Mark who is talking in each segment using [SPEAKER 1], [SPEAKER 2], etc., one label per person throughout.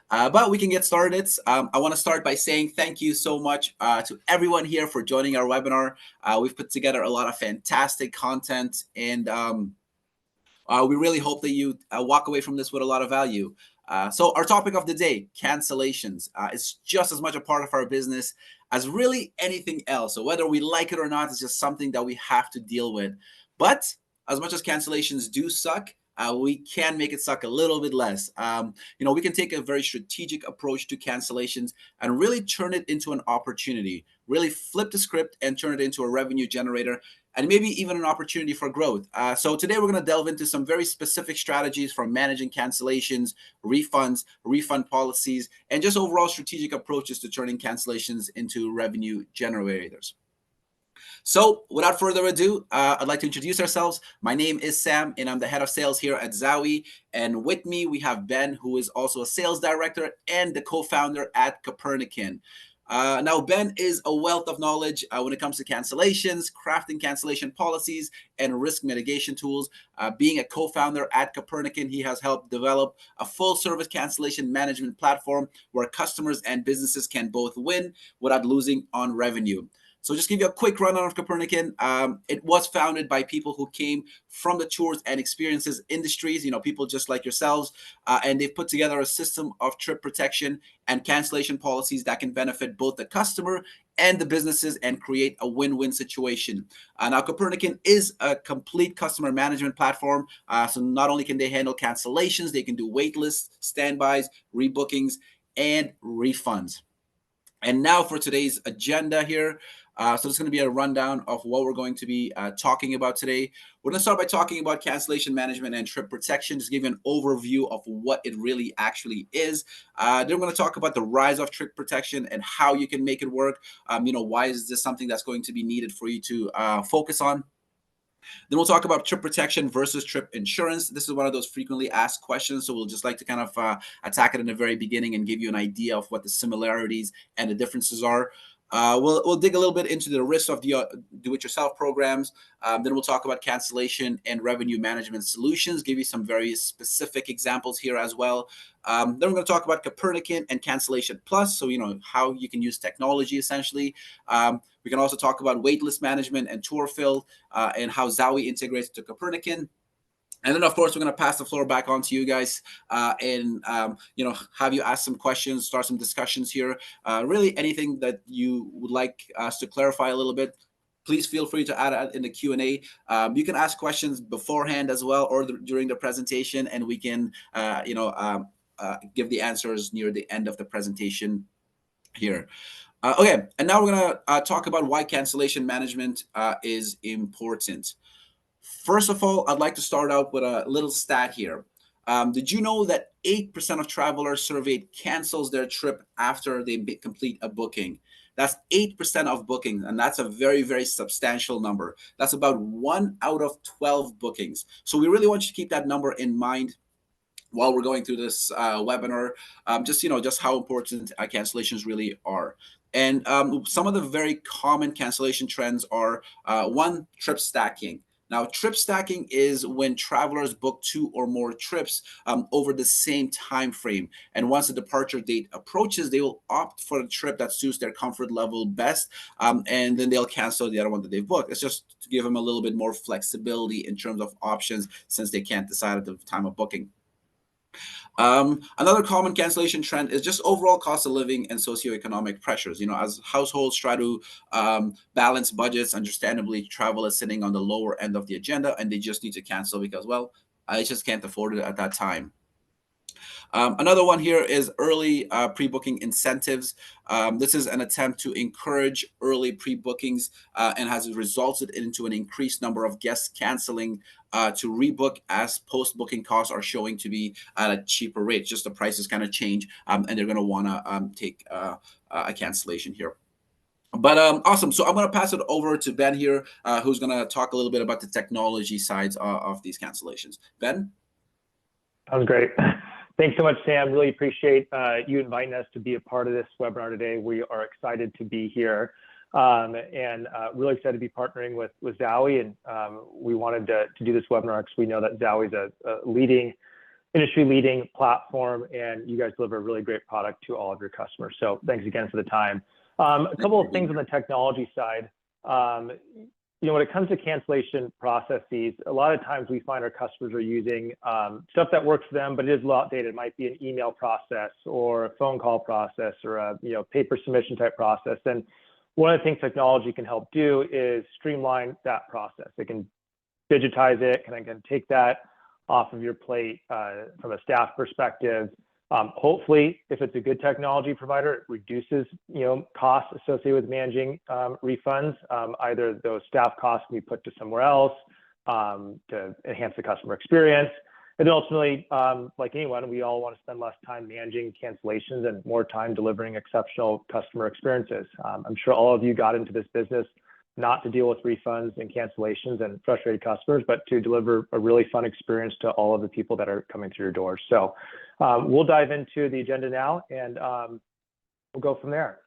[SPEAKER 1] But we can get started. I want to start by saying thank you so much to everyone here for joining our webinar. We've put together a lot of fantastic content, and we really hope that you walk away from this with a lot of value. So our topic of the day, cancellations, is just as much a part of our business as really anything else. So whether we like it or not, it's just something that we have to deal with. But as much as cancellations do suck, we can make it suck a little bit less. We can take a very strategic approach to cancellations and really turn it into an opportunity, really flip the script and turn it into a revenue generator, and maybe even an opportunity for growth. So today we're going to delve into some very specific strategies from managing cancellations, refunds, refund policies, and just overall strategic approaches to turning cancellations into revenue generators. So without further ado, I'd like to introduce ourselves. My name is Sam, and I'm the head of sales here at Zaui. And with me, we have Ben, who is also a sales director and the co-founder at Copernican. Now, Ben is a wealth of knowledge when it comes to cancellations, crafting cancellation policies, and risk mitigation tools. Being a co-founder at Copernican, he has helped develop a full-service cancellation management platform where customers and businesses can both win without losing on revenue. So just give you a quick rundown of Copernican. It was founded by people who came from the tours and experiences industries, people just like yourselves, and they've put together a system of trip protection and cancellation policies that can benefit both the customer and the businesses and create a win-win situation. Now, Copernican is a complete customer management platform. So not only can they handle cancellations, they can do waitlists, standbys, rebookings, and refunds. And now for today's agenda here. So it's going to be a rundown of what we're going to be talking about today. We're going to start by talking about cancellation management and trip protection, just give you an overview of what it really actually is. Then we're going to talk about the rise of trip protection and how you can make it work. Why is this something that's going to be needed for you to focus on? Then we'll talk about trip protection versus trip insurance. This is one of those frequently asked questions, so we'll just like to kind of attack it in the very beginning and give you an idea of what the similarities and the differences are. We'll dig a little bit into the risks of the do-it-yourself programs. Then we'll talk about cancellation and revenue management solutions, give you some very specific examples here as well. Then we're going to talk about Copernican and Cancellation Plus, so how you can use technology essentially. We can also talk about waitlist management and Tourfill and how Zaui integrates to Copernican. And then, of course, we're going to pass the floor back on to you guys and have you ask some questions, start some discussions here. Really, anything that you would like us to clarify a little bit, please feel free to add it in the Q&A. You can ask questions beforehand as well or during the presentation, and we can give the answers near the end of the presentation here. Okay, and now we're going to talk about why cancellation management is important. First of all, I'd like to start out with a little stat here. Did you know that 8% of travelers surveyed cancels their trip after they complete a booking? That's 8% of bookings, and that's a very, very substantial number. That's about 1 out of 12 bookings. So we really want you to keep that number in mind while we're going through this webinar, just how important cancellations really are. And some of the very common cancellation trends are one, trip stacking. Now, trip stacking is when travelers book 2 or more trips over the same time frame. And once the departure date approaches, they will opt for a trip that suits their comfort level best, and then they'll cancel the other one that they've booked. It's just to give them a little bit more flexibility in terms of options since they can't decide at the time of booking. Another common cancellation trend is just overall cost of living and socioeconomic pressures. As households try to balance budgets, understandably, travel is sitting on the lower end of the agenda, and they just need to cancel because, well, I just can't afford it at that time. Another one here is early pre-booking incentives. This is an attempt to encourage early pre-bookings and has resulted into an increased number of guests canceling to rebook as post-booking costs are showing to be at a cheaper rate. Just the prices kind of change and they're going to want to take a cancellation here. But awesome. So I'm going to pass it over to Ben here, who's going to talk a little bit about the technology sides of these cancellations. Ben?
[SPEAKER 2] Sounds great. Thanks so much, Sam. Really appreciate you inviting us to be a part of this webinar today. We are excited to be here and really excited to be partnering with Zaui. And we wanted to do this webinar because we know that Zaui is a leading industry-leading platform, and you guys deliver a really great product to all of your customers. So thanks again for the time. A couple of things on the technology side. When it comes to cancellation processes, a lot of times we find our customers are using stuff that works for them, but it is a lot outdated. It might be an email process or a phone call process or a paper submission type process. And one of the things technology can help do is streamline that process. It can digitize it, can take that off of your plate from a staff perspective. Hopefully, if it's a good technology provider, it reduces costs associated with managing refunds. Either those staff costs can be put to somewhere else to enhance the customer experience. And then ultimately, like anyone, we all want to spend less time managing cancellations and more time delivering exceptional customer experiences. I'm sure all of you got into this business not to deal with refunds and cancellations and frustrated customers, but to deliver a really fun experience to all of the people that are coming through your doors. So we'll dive into the agenda now, and we'll go from there.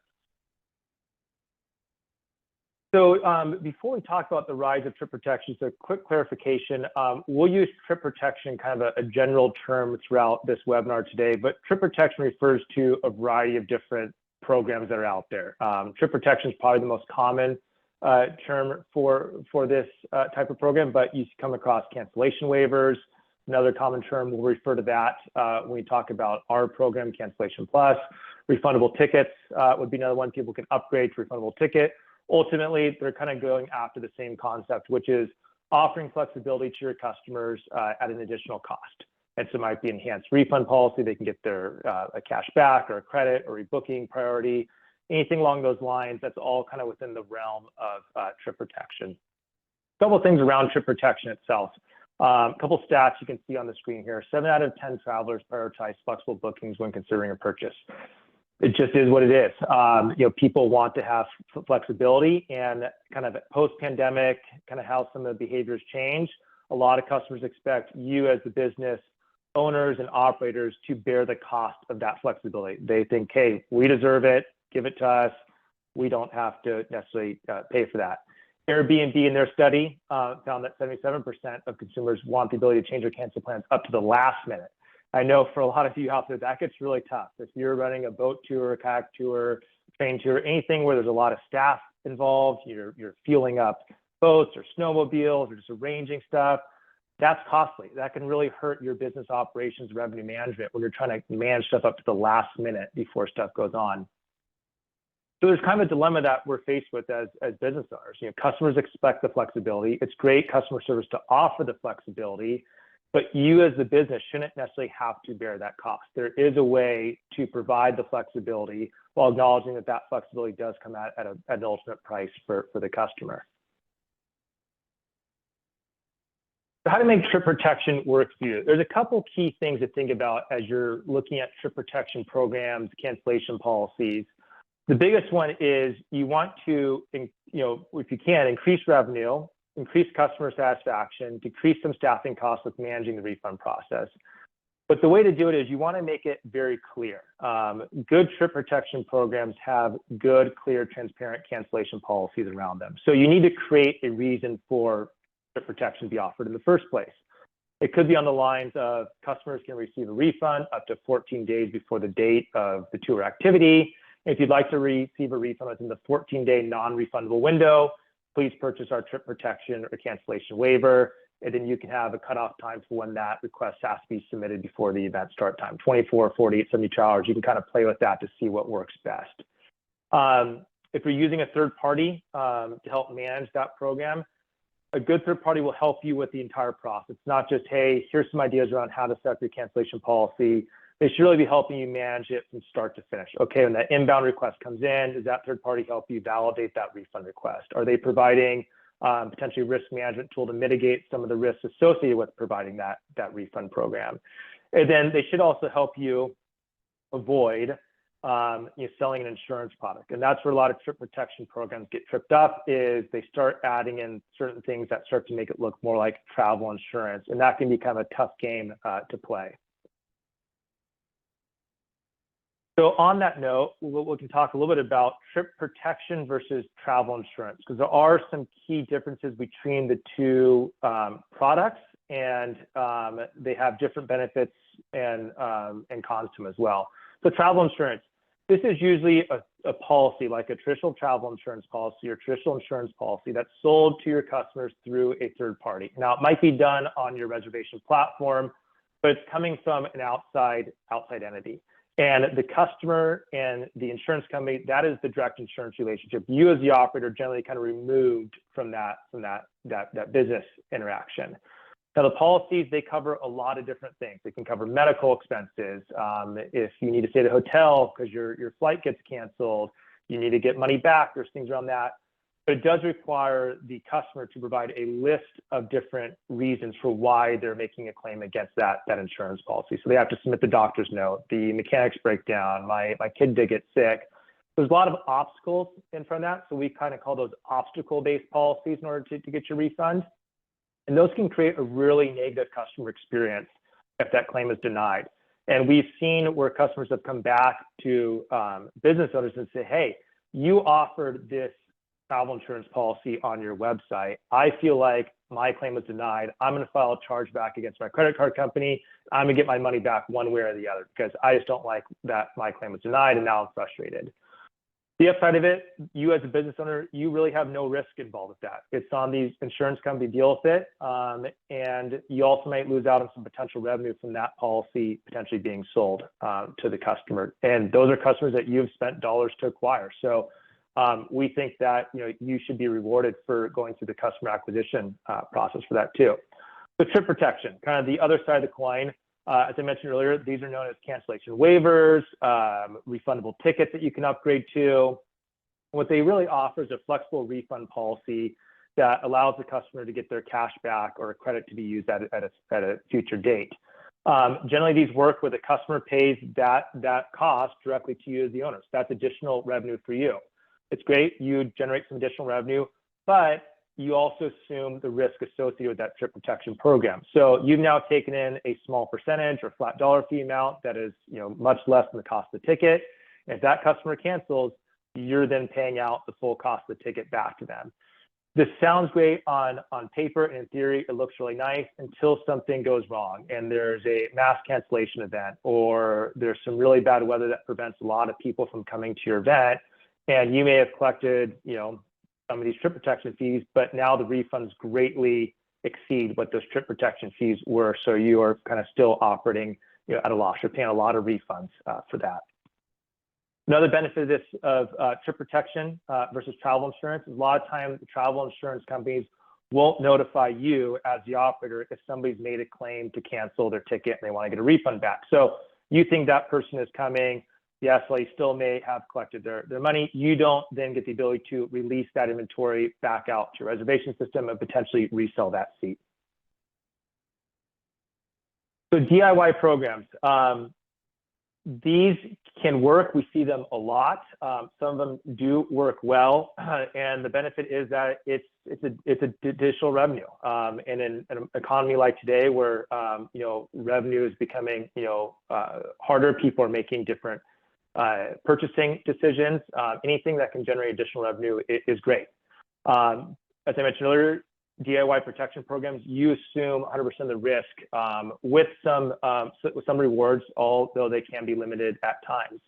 [SPEAKER 2] So before we talk about the rise of trip protection, so quick clarification, we'll use trip protection, kind of a general term throughout this webinar today, but trip protection refers to a variety of different programs that are out there. Trip protection is probably the most common term for this type of program, but you come across cancellation waivers. Another common term, we'll refer to that when we talk about our program, Cancellation Plus. Refundable tickets would be another one. People can upgrade to refundable ticket. Ultimately, they're kind of going after the same concept, which is offering flexibility to your customers at an additional cost. And so it might be enhanced refund policy. They can get their a cash back or a credit or rebooking priority. Anything along those lines, that's all kind of within the realm of trip protection. A couple of things around trip protection itself. A couple of stats you can see on the screen here. 7 out of 10 travelers prioritize flexible bookings when considering a purchase. It just is what it is. People want to have flexibility, and kind of post-pandemic, kind of how some of the behaviors change. A lot of customers expect you as the business owners and operators to bear the cost of that flexibility. They think, hey, we deserve it. Give it to us. We don't have to necessarily pay for that. Airbnb in their study found that 77% of consumers want the ability to change their cancel plans up to the last minute. I know for a lot of you out there, that gets really tough. If you're running a boat tour, a kayak tour, train tour, anything where there's a lot of staff involved, you're fueling up boats or snowmobiles or just arranging stuff, that's costly. That can really hurt your business operations, revenue management when you're trying to manage stuff up to the last minute before stuff goes on. So there's kind of a dilemma that we're faced with as business owners. Customers expect the flexibility. It's great customer service to offer the flexibility, but you as the business shouldn't necessarily have to bear that cost. There is a way to provide the flexibility while acknowledging that that flexibility does come at an ultimate price for the customer. So how to make trip protection work for you? There's a couple key things to think about as you're looking at trip protection programs, cancellation policies. The biggest one is you want to, if you can, increase revenue, increase customer satisfaction, decrease some staffing costs with managing the refund process. But the way to do it is you want to make it very clear. Good trip protection programs have good, clear, transparent cancellation policies around them. So you need to create a reason for trip protection to be offered in the first place. It could be on the lines of customers can receive a refund up to 14 days before the date of the tour activity. If you'd like to receive a refund within the 14-day non-refundable window, please purchase our trip protection or cancellation waiver, and then you can have a cutoff time for when that request has to be submitted before the event start time, 24, 48, 72 hours. You can kind of play with that to see what works best. If you're using a third party to help manage that program, a good third party will help you with the entire process. It's not just, hey, here's some ideas around how to set up your cancellation policy. They should really be helping you manage it from start to finish. Okay, when that inbound request comes in, does that third party help you validate that refund request? Are they providing potentially risk management tool to mitigate some of the risks associated with providing that refund program? And then they should also help you avoid selling an insurance product. And that's where a lot of trip protection programs get tripped up, is they start adding in certain things that start to make it look more like travel insurance. And that can be kind of a tough game to play. So on that note, we can talk a little bit about trip protection versus travel insurance, because there are some key differences between the two products and they have different benefits and cons to them as well. So travel insurance, this is usually a policy, like a traditional travel insurance policy or traditional insurance policy that's sold to your customers through a third party. Now, it might be done on your reservation platform, but it's coming from an outside entity. And the customer and the insurance company, that is the direct insurance relationship. You as the operator generally kind of removed from that business interaction. Now, the policies, they cover a lot of different things. They can cover medical expenses. If you need to stay at a hotel because your flight gets canceled, you need to get money back. There's things around that. But it does require the customer to provide a list of different reasons for why they're making a claim against that insurance policy. So they have to submit the doctor's note, the mechanics breakdown, my kid did get sick. There's a lot of obstacles in front of that. So we kind of call those obstacle-based policies in order to get your refund. And those can create a really negative customer experience if that claim is denied. And we've seen where customers have come back to business owners and say, hey, you offered this travel insurance policy on your website. I feel like my claim was denied. I'm going to file a chargeback against my credit card company. I'm going to get my money back one way or the other because I just don't like that my claim was denied and now I'm frustrated. The upside of it, you as a business owner, you really have no risk involved with that. It's on the insurance company to deal with it. And you also might lose out on some potential revenue from that policy potentially being sold to the customer. And those are customers that you've spent dollars to acquire. So we think that you should be rewarded for going through the customer acquisition process for that too. So trip protection, kind of the other side of the coin. As I mentioned earlier, these are known as cancellation waivers, refundable tickets that you can upgrade to. What they really offer is a flexible refund policy that allows the customer to get their cash back or a credit to be used at a future date. Generally, these work where the customer pays that cost directly to you as the owner. So that's additional revenue for you. It's great. You generate some additional revenue, but you also assume the risk associated with that trip protection program. So you've now taken in a small percentage or flat dollar fee amount that is much less than the cost of the ticket. And if that customer cancels, you're then paying out the full cost of the ticket back to them. This sounds great on paper, and in theory, it looks really nice until something goes wrong and there's a mass cancellation event or there's some really bad weather that prevents a lot of people from coming to your event. And you may have collected, some of these trip protection fees, but now the refunds greatly exceed what those trip protection fees were. So you are kind of still operating at a loss. You're paying a lot of refunds for that. Another benefit of trip protection versus travel insurance is a lot of times the travel insurance companies won't notify you as the operator if somebody's made a claim to cancel their ticket and they want to get a refund back. So you think that person is coming. Yes, they still may have collected their money. You don't then get the ability to release that inventory back out to your reservation system and potentially resell that seat. So DIY programs, these can work. We see them a lot. Some of them do work well, and the benefit is that it's additional revenue. And in an economy like today, where revenue is becoming harder, people are making different purchasing decisions. Anything that can generate additional revenue is great. As I mentioned earlier, DIY protection programs, you assume 100% of the risk with some rewards, although they can be limited at times.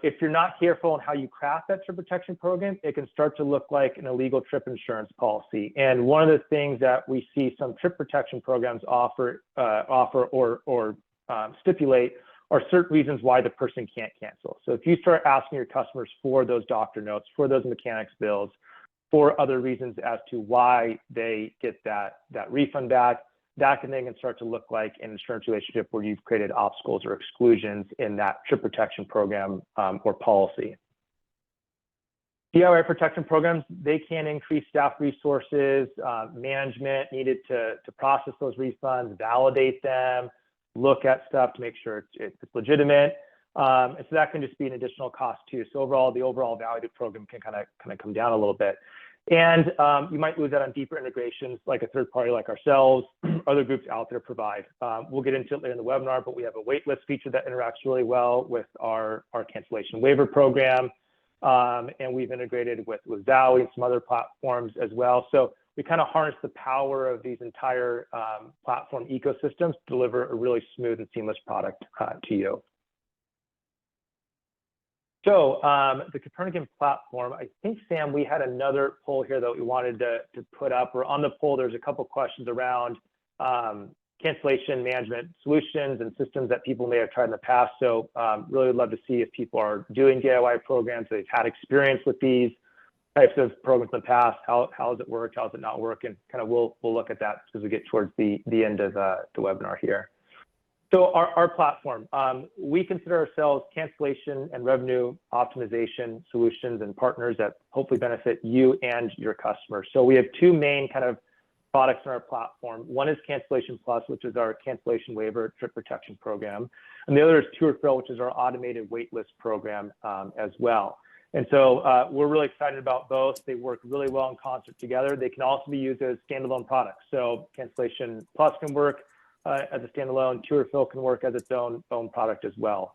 [SPEAKER 2] If you're not careful in how you craft that trip protection program, it can start to look like an illegal trip insurance policy. And one of the things that we see some trip protection programs offer or stipulate are certain reasons why the person can't cancel. So if you start asking your customers for those doctor notes, for those mechanics bills, for other reasons as to why they get that refund back, that can then start to look like an insurance relationship where you've created obstacles or exclusions in that trip protection program or policy. DIY protection programs, they can increase staff resources, management needed to process those refunds, validate them, look at stuff to make sure it's legitimate. And so that can just be an additional cost too. So overall, the overall value of the program can kind of come down a little bit. And you might lose out on deeper integrations like a third party like ourselves, other groups out there provide. We'll get into it later in the webinar, but we have a waitlist feature that interacts really well with our cancellation waiver program. And we've integrated with Zaui and some other platforms as well. So we kind of harness the power of these entire platform ecosystems to deliver a really smooth and seamless product to you. So the Copernican platform, I think, Sam, we had another poll here that we wanted to put up. Or on the poll, there's a couple questions around cancellation management solutions and systems that people may have tried in the past. So really would love to see if people are doing DIY programs, they've had experience with these types of programs in the past. How has it worked? How has it not worked? And kind of we'll look at that as we get towards the end of the webinar here. So our platform, we consider ourselves cancellation and revenue optimization solutions and partners that hopefully benefit you and your customers. So we have two main kind of products in our platform. One is Cancellation Plus, which is our cancellation waiver trip protection program. And the other is Tourfill, which is our automated waitlist program as well. And so we're really excited about both. They work really well in concert together. They can also be used as standalone products. So Cancellation Plus can work as a standalone. Tourfill can work as its own product as well.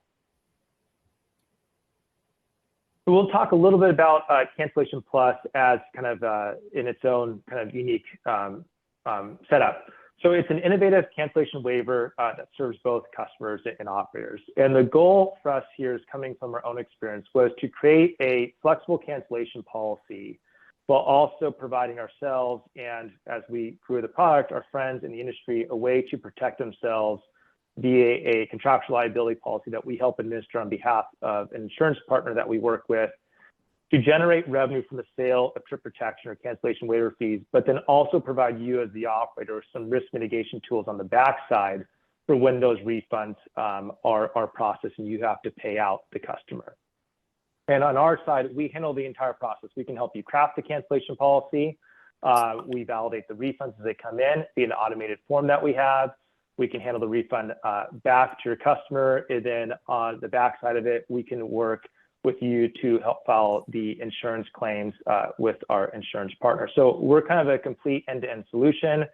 [SPEAKER 2] So we'll talk a little bit about Cancellation Plus as kind of in its own kind of unique setup. So it's an innovative cancellation waiver that serves both customers and operators. And the goal for us here is coming from our own experience was to create a flexible cancellation policy while also providing ourselves and, as we grew the product, our friends in the industry, a way to protect themselves via a contractual liability policy that we help administer on behalf of an insurance partner that we work with to generate revenue from the sale of trip protection or cancellation waiver fees, but then also provide you as the operator some risk mitigation tools on the backside for when those refunds are processed and you have to pay out the customer. And on our side, we handle the entire process. We can help you craft the cancellation policy. We validate the refunds as they come in via an automated form that we have. We can handle the refund back to your customer. And then on the backside of it, we can work with you to help file the insurance claims with our insurance partner. So we're kind of a complete end-to-end solution.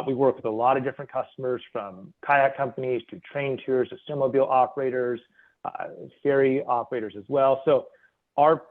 [SPEAKER 2] We work with a lot of different customers, from kayak companies to train tours to snowmobile operators, ferry operators as well. So our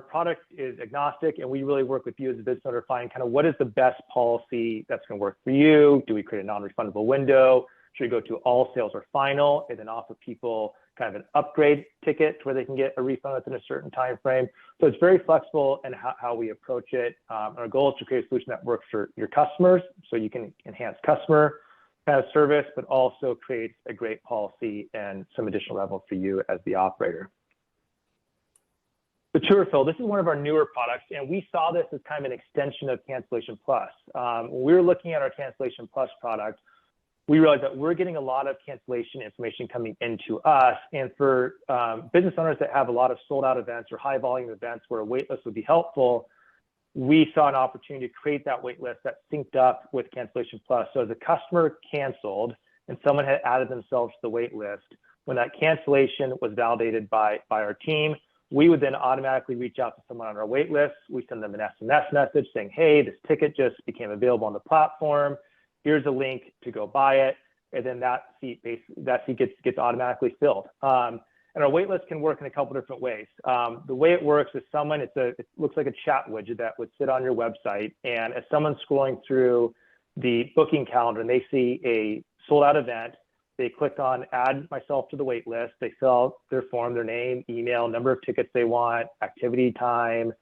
[SPEAKER 2] product is agnostic, and we really work with you as a business owner to find kind of what is the best policy that's going to work for you. Do we create a non-refundable window? Should we go to all sales or final and then offer people kind of an upgrade ticket to where they can get a refund within a certain time frame? So it's very flexible in how we approach it. Our goal is to create a solution that works for your customers, so you can enhance customer kind of service, but also create a great policy and some additional revenue for you as the operator. The Tourfill, this is one of our newer products, and we saw this as kind of an extension of Cancellation Plus. When we were looking at our Cancellation Plus product, we realized that we're getting a lot of cancellation information coming into us. And for business owners that have a lot of sold out events or high volume events where a waitlist would be helpful, we saw an opportunity to create that waitlist that synced up with Cancellation Plus. So as a customer canceled and someone had added themselves to the waitlist, when that cancellation was validated by our team, we would then automatically reach out to someone on our waitlist. We send them an SMS message saying, hey, this ticket just became available on the platform. Here's a link to go buy it. And then that seat gets automatically filled. And our waitlist can work in a couple different ways. The way it works is it looks like a chat widget that would sit on your website. And as someone's scrolling through the booking calendar and they see a sold out event, they click on add myself to the wait list. They fill out their form, their name, email, number of tickets they want, activity time,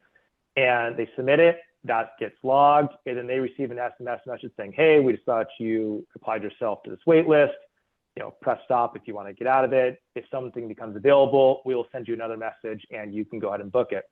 [SPEAKER 2] and they submit it. That gets logged, and then they receive an SMS message saying, hey, we just thought you applied yourself to this wait list. Press stop if you want to get out of it. If something becomes available, we will send you another message and you can go ahead and book it.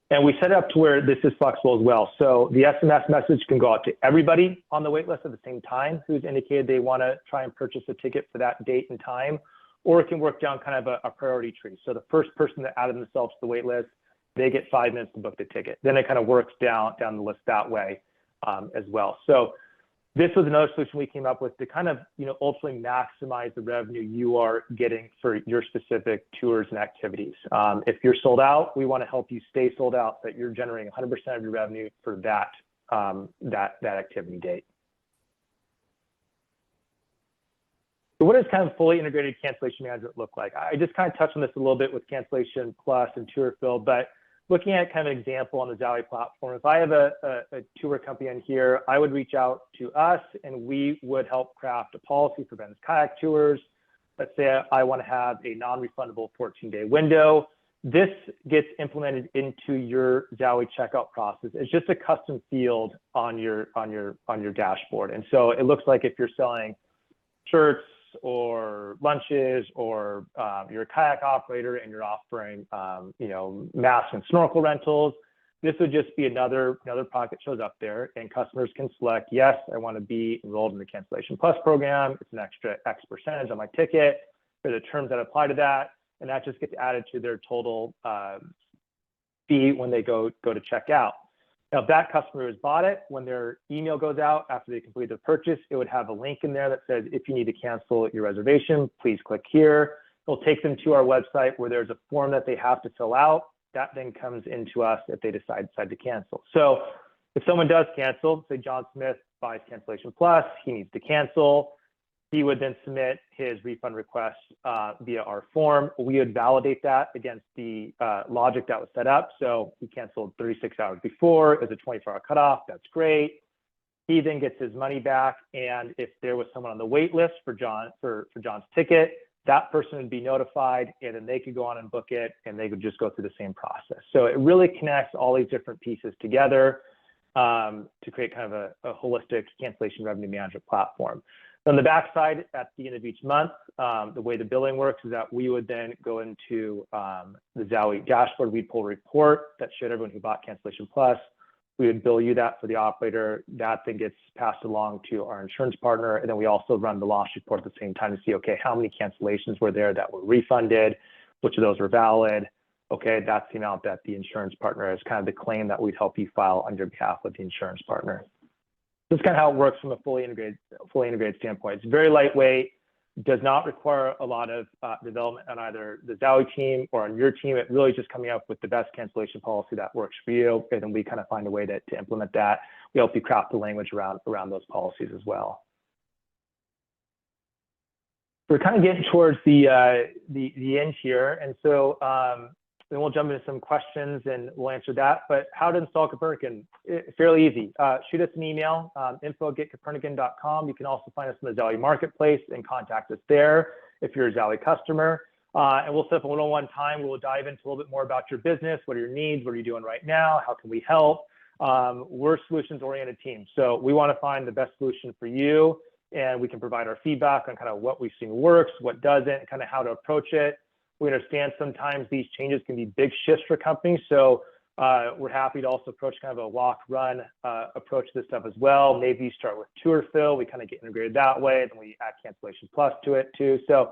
[SPEAKER 2] And we set it up to where this is flexible as well. So the SMS message can go out to everybody on the wait list at the same time who's indicated they want to try and purchase a ticket for that date and time, or it can work down kind of a priority tree. So the first person that added themselves to the wait list, they get 5 minutes to book the ticket. Then it kind of works down the list that way as well. So this was another solution we came up with to kind of, ultimately maximize the revenue you are getting for your specific tours and activities. If you're sold out, we want to help you stay sold out so that you're generating 100% of your revenue for that activity date. So what does kind of fully integrated cancellation management look like? I just kind of touched on this a little bit with Cancellation Plus and Tourfill, but looking at kind of an example on the Zaui platform, if I have a tour company in here, I would reach out to us and we would help craft a policy for Ben's kayak tours. Let's say I want to have a non-refundable 14-day window. This gets implemented into your Zaui checkout process. It's just a custom field on your dashboard. And so it looks like if you're selling shirts or lunches, or you're a kayak operator and you're offering mask and snorkel rentals, this would just be another product that shows up there, and customers can select, yes, I want to be enrolled in the Cancellation Plus program. It's an extra X percentage on my ticket for the terms that apply to that, and that just gets added to their total fee when they go to check out. Now, if that customer has bought it, when their email goes out after they complete the purchase, it would have a link in there that says, if you need to cancel your reservation, please click here. It'll take them to our website where there's a form that they have to fill out. That then comes into us if they decide to cancel. So if someone does cancel, say John Smith buys Cancellation Plus, he needs to cancel. He would then submit his refund request via our form. We would validate that against the logic that was set up. So he canceled 36 hours before, it was a 24-hour cutoff, that's great. He then gets his money back, and if there was someone on the wait list for John's ticket, that person would be notified, and then they could go on and book it, and they could just go through the same process. So it really connects all these different pieces together to create kind of a holistic cancellation revenue management platform. On the backside, at the end of each month, the way the billing works is that we would then go into the Zaui dashboard. We'd pull a report that showed everyone who bought Cancellation Plus. We would bill you that for the operator. That then gets passed along to our insurance partner. And then we also run the loss report at the same time to see, okay, how many cancellations were there that were refunded? Which of those were valid? Okay, that's the amount that the insurance partner is kind of the claim that we'd help you file on your behalf with the insurance partner. This is kind of how it works from a fully integrated standpoint. It's very lightweight, does not require a lot of development on either the Zaui team or on your team. It really just coming up with the best cancellation policy that works for you, and then we kind of find a way to implement that. We help you craft the language around those policies as well. We're kind of getting towards the end here, and so then we'll jump into some questions and we'll answer that. But how to install Copernican? Fairly easy. Shoot us an email, info@getcopernican.com. You can also find us in the Zaui Marketplace and contact us there if you're a Zaui customer. And we'll set up a one-on-one time. We'll dive into a little bit more about your business. What are your needs? What are you doing right now? How can we help? We're a solutions-oriented team. So we want to find the best solution for you, and we can provide our feedback on kind of what we've seen works, what doesn't, and kind of how to approach it. We understand sometimes these changes can be big shifts for companies. So we're happy to also approach kind of a walk, run approach to this stuff as well. Maybe you start with Tourfill. We kind of get integrated that way. Then we add Cancellation Plus to it too. So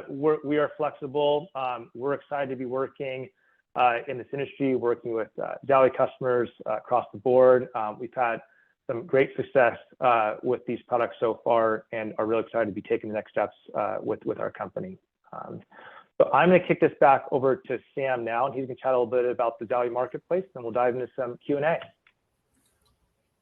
[SPEAKER 2] we are flexible. We're excited to be working in this industry, working with Zaui customers across the board. We've had some great success with these products so far, and are really excited to be taking the next steps with our company. So I'm going to kick this back over to Sam now, and he's going to chat a little bit about the Zaui Marketplace, and we'll dive into some Q&A.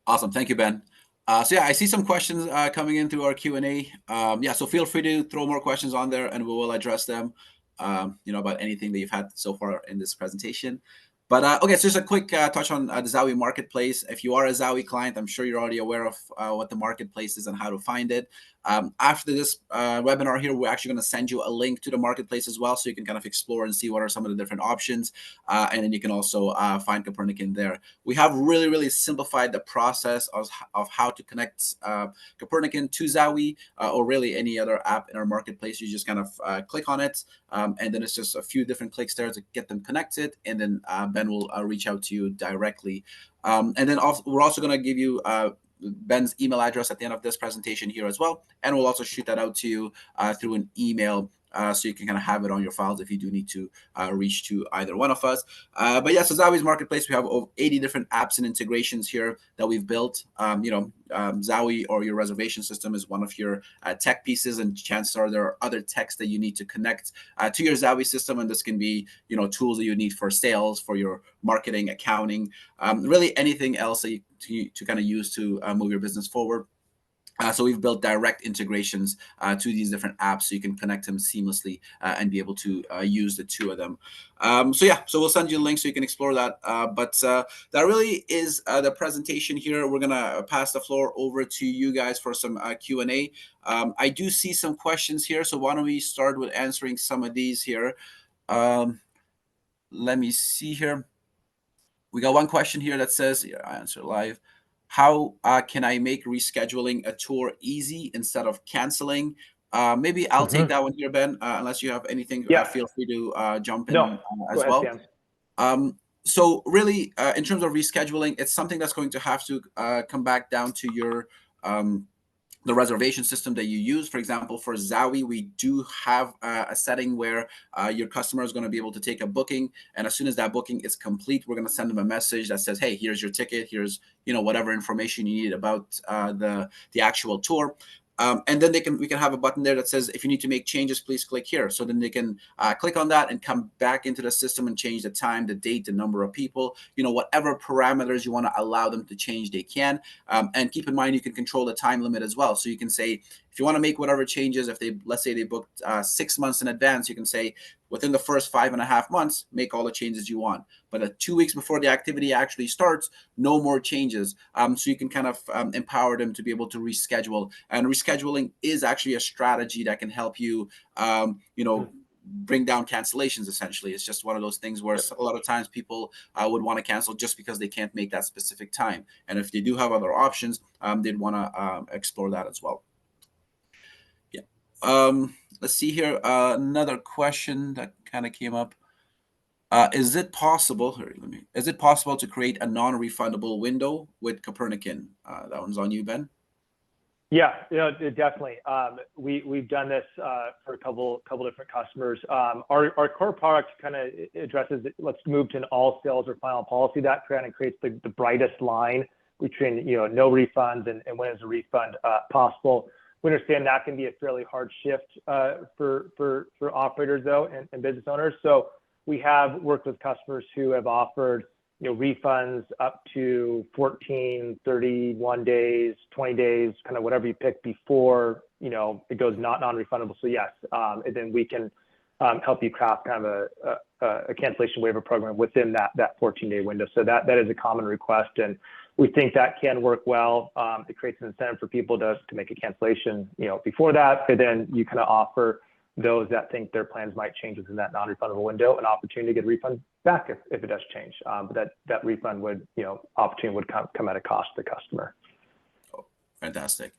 [SPEAKER 1] Awesome. Thank you, Ben. So yeah, I see some questions coming in through our Q&A. Yeah, so feel free to throw more questions on there, and we will address them, about anything that you've had so far in this presentation. But okay, so just a quick touch on the Zaui Marketplace. If you are a Zaui client, I'm sure you're already aware of what the marketplace is and how to find it. After this webinar here, we're actually going to send you a link to the marketplace as well, so you can kind of explore and see what are some of the different options. And then you can also find Copernican there. We have really, really simplified the process of how to connect Copernican to Zaui or really any other app in our marketplace. You just kind of click on it, and then it's just a few different clicks there to get them connected. And then Ben will reach out to you directly. And then we're also going to give you Ben's email address at the end of this presentation here as well. And we'll also shoot that out to you through an email so you can kind of have it on your files if you do need to reach to either one of us. But yeah, so Zaui's Marketplace, we have over 80 different apps and integrations here that we've built. Zaui or your reservation system is one of your tech pieces, and chances are there are other techs that you need to connect to your Zaui system, and this can be tools that you need for sales, for your marketing, accounting, really anything else that to kind of use to move your business forward. So we've built direct integrations to these different apps, so you can connect them seamlessly and be able to use the two of them. So yeah, so we'll send you a link so you can explore that. But that really is the presentation here. We're gonna pass the floor over to you guys for some Q&A. I do see some questions here, so why don't we start with answering some of these here. Let me see here. We got one question here that says, here, I answer live. How can I make rescheduling a tour easy instead of canceling? Maybe I'll take that one here, Ben, unless you have anything,
[SPEAKER 2] Yeah.
[SPEAKER 1] feel free to jump in
[SPEAKER 2] No,
[SPEAKER 1] as
[SPEAKER 2] go ahead,
[SPEAKER 1] well.
[SPEAKER 2] Sam.
[SPEAKER 1] So really, in terms of rescheduling, it's something that's going to have to come back down to your the reservation system that you use. For example, for Zaui, we do have a setting where your customer is going to be able to take a booking, and as soon as that booking is complete, we're going to send them a message that says, "Hey, here's your ticket. Here's whatever information you need about the actual tour." And then we can have a button there that says, if you need to make changes, please click here. So then they can click on that and come back into the system and change the time, the date, the number of people, whatever parameters you want to allow them to change, they can. And keep in mind, you can control the time limit as well. So you can say, if you want to make whatever changes, if let's say they booked 6 months in advance, you can say, within the first 5.5 months, make all the changes you want. But 2 weeks before the activity actually starts, no more changes. So you can kind of empower them to be able to reschedule. And rescheduling is actually a strategy that can help you, bring down cancellations. Essentially, it's just one of those things where a lot of times people would want to cancel just because they can't make that specific time. And if they do have other options, they'd want to explore that as well. Let's see here. Another question that kind of came up. Is it possible to create a non-refundable window with Copernican? That one's on you, Ben.
[SPEAKER 2] Yeah, definitely. We've done this for a couple different customers. Our core product kind of addresses it. Let's move to an all sales or final policy. That kind of creates the brightest line between no refunds and when is a refund possible. We understand that can be a fairly hard shift for operators though and business owners. So we have worked with customers who have offered refunds up to 14, 31 days, 20 days, kind of whatever you pick before it goes non-refundable. So yes, and then we can help you craft kind of a cancellation waiver program within that 14-day window. So that is a common request, and we think that can work well. It creates an incentive for people to make a cancellation before that, and then you kind of offer those that think their plans might change within that non-refundable window an opportunity to get a refund back if it does change. But that refund would opportunity would come at a cost to the customer.
[SPEAKER 1] Oh, fantastic.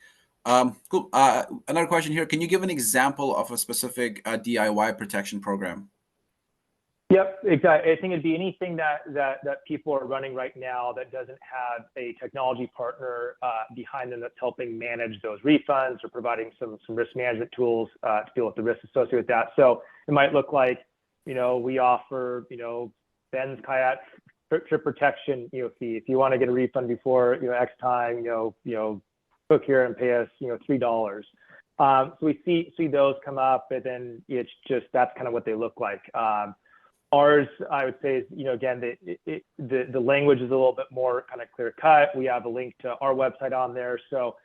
[SPEAKER 1] Cool. Another question here. Can you give an example of a specific DIY protection program?
[SPEAKER 2] Yep, exactly. I think it'd be anything that people are running right now that doesn't have a technology partner behind them that's helping manage those refunds or providing some risk management tools to deal with the risks associated with that. So it might look like, we offer, Ben's kayak trip protection, fee. If you want to get a refund before, X time, book here and pay us, $3. So we see those come up, and then it's just, that's kind of what they look like. Ours, I would say, is, again, the language is a little bit more kind of clear cut. We have a link to our website on there. So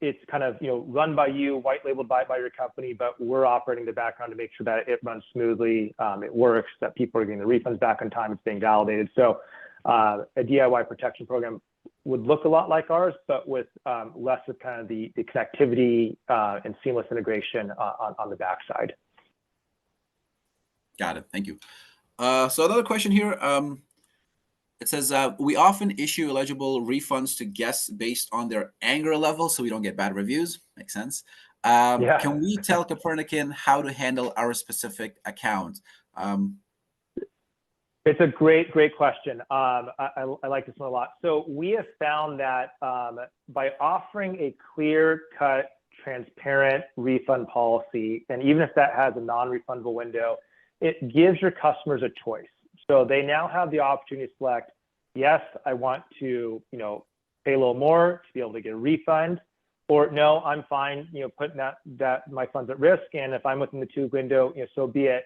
[SPEAKER 2] it's kind of, run by you, white labeled by your company, but we're operating the background to make sure that it runs smoothly, it works, that people are getting the refunds back on time, it's being validated. So a DIY protection program would look a lot like ours, but with less of kind of the connectivity and seamless integration on the backside.
[SPEAKER 1] Got it. Thank you. So another question here. It says, we often issue eligible refunds to guests based on their anger level so we don't get bad reviews. Makes sense.
[SPEAKER 2] Yeah.
[SPEAKER 1] Can we tell Copernican how to handle our specific account?
[SPEAKER 2] It's a great question. I like this one a lot. So we have found that by offering a clear-cut, transparent refund policy, and even if that has a non-refundable window, it gives your customers a choice. So they now have the opportunity to select, yes, I want to, pay a little more to be able to get a refund, or no, I'm fine, putting that my funds at risk, and if I'm within the 2 window, so be it.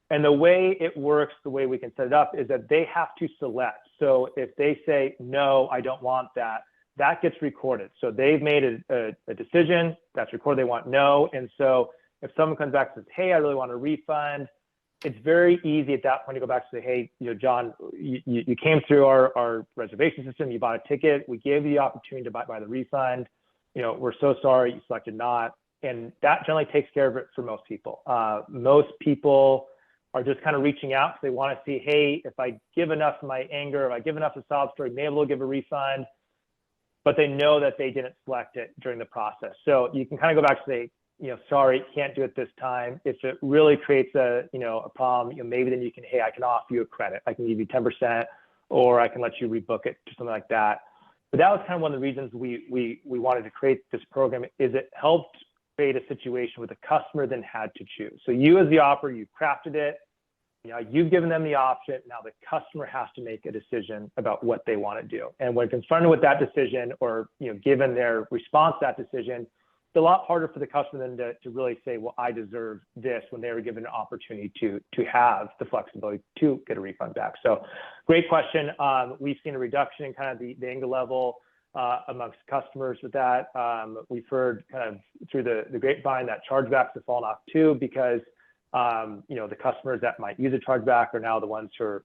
[SPEAKER 2] And the way it works, the way we can set it up is that they have to select. So if they say, no, I don't want that, that gets recorded. So they've made a decision that's recorded. They want no. And so if someone comes back and says, hey, I really want a refund, it's very easy at that point to go back and say, hey, John, you came through our reservation system, you bought a ticket, we gave you the opportunity to buy the refund. We're so sorry you selected not. And that generally takes care of it for most people. Most people are just kind of reaching out because they want to see, hey, if I give enough of my anger, if I give enough of sob story, maybe we'll give a refund, but they know that they didn't select it during the process. So you can kind of go back and say, sorry, can't do it this time. If it really creates a problem, maybe then you can, hey, I can offer you a credit. I can give you 10%, or I can let you rebook it, something like that. But that was kind of one of the reasons we wanted to create this program, is it helped create a situation where the customer then had to choose. So you as the operator, you crafted it, you've given them the option. Now the customer has to make a decision about what they want to do. And when confronted with that decision, or given their response to that decision, it's a lot harder for the customer than to really say, well, I deserve this, when they were given an opportunity to have the flexibility to get a refund back. So great question. We've seen a reduction in kind of the anger level amongst customers with that. We've heard kind of through the grapevine that chargebacks have fallen off too, because the customers that might use a chargeback are now the ones who are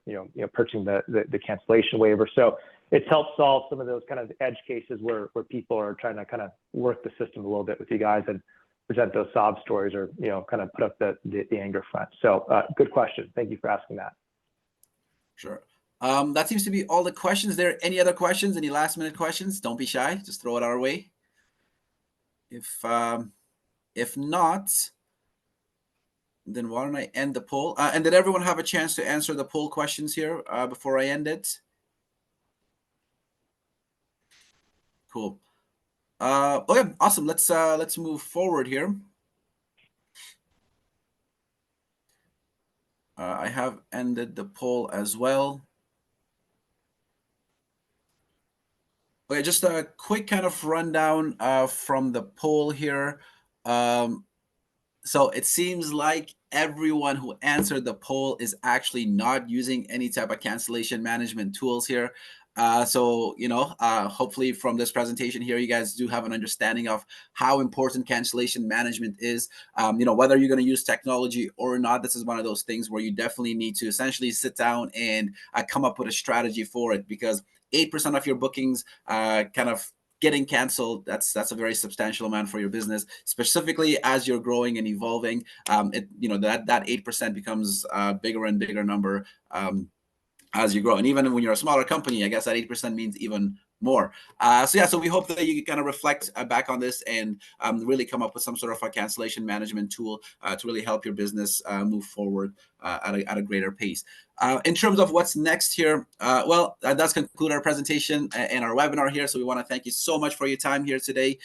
[SPEAKER 2] purchasing the cancellation waiver. So it's helped solve some of those kind of edge cases where people are trying to kind of work the system a little bit with you guys and present those sob stories, or kind of put up the anger front. So good question. Thank you for asking that.
[SPEAKER 1] Sure. That seems to be all the questions. There any other questions? Any last minute questions? Don't be shy. Just throw it our way. If not, then why don't I end the poll? And did everyone have a chance to answer the poll questions here before I end it? Cool. Okay, awesome. Let's move forward here. I have ended the poll as well. Okay, just a quick kind of rundown from the poll here. So it seems like everyone who answered the poll is actually not using any type of cancellation management tools here. So, hopefully from this presentation here, you guys do have an understanding of how important cancellation management is. Whether you're going to use technology or not, this is one of those things where you definitely need to essentially sit down and come up with a strategy for it, because 8% of your bookings kind of getting canceled, that's a very substantial amount for your business, specifically as you're growing and evolving. That 8% becomes a bigger and bigger number as you grow. And even when you're a smaller company, I guess that 8% means even more. So we hope that you kind of reflect back on this and really come up with some sort of a cancellation management tool to really help your business move forward at a greater pace. In terms of what's next here, that does conclude our presentation and our webinar here. So we want to thank you so much for your time here today.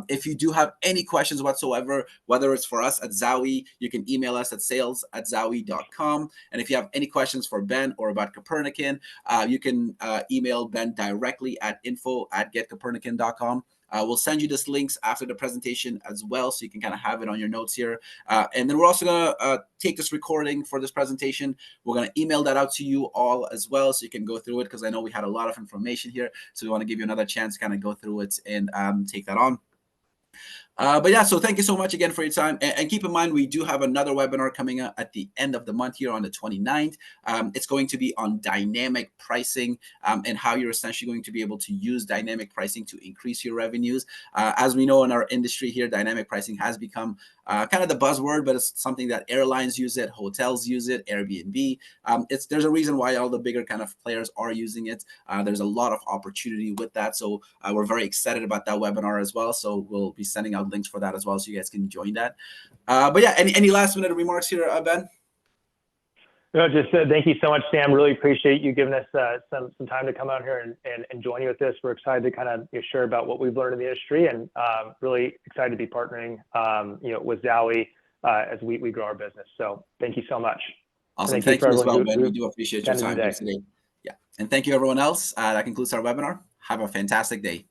[SPEAKER 1] If you do have any questions whatsoever, whether it's for us at Zaui, you can email us at sales@zaui.com. And if you have any questions for Ben or about Copernican, you can email Ben directly at info@getcopernican.com. We'll send you this links after the presentation as well, so you can kind of have it on your notes here. And then we're also going to take this recording for this presentation. We're going to email that out to you all as well, so you can go through it, because I know we had a lot of information here. So we want to give you another chance to kind of go through it and take that on. So thank you so much again for your time. And keep in mind, we do have another webinar coming up at the end of the month here on the 29th. It's going to be on dynamic pricing and how you're essentially going to be able to use dynamic pricing to increase your revenues. As we know in our industry here, dynamic pricing has become kind of the buzzword, but it's something that airlines use it, hotels use it, Airbnb. There's a reason why all the bigger kind of players are using it. There's a lot of opportunity with that. So we're very excited about that webinar as well. So we'll be sending out links for that as well, so you guys can join that. Any last minute remarks here, Ben?
[SPEAKER 2] No, just thank you so much, Sam. Really appreciate you giving us some time to come out here and join you with this. We're excited to kind of share about what we've learned in the industry, and really excited to be partnering with Zaui as we grow our business. So thank you so much.
[SPEAKER 1] Awesome. Thank you as well, Ben. We do appreciate your time here today. Yeah. And thank you, everyone else. That concludes our webinar. Have a fantastic day.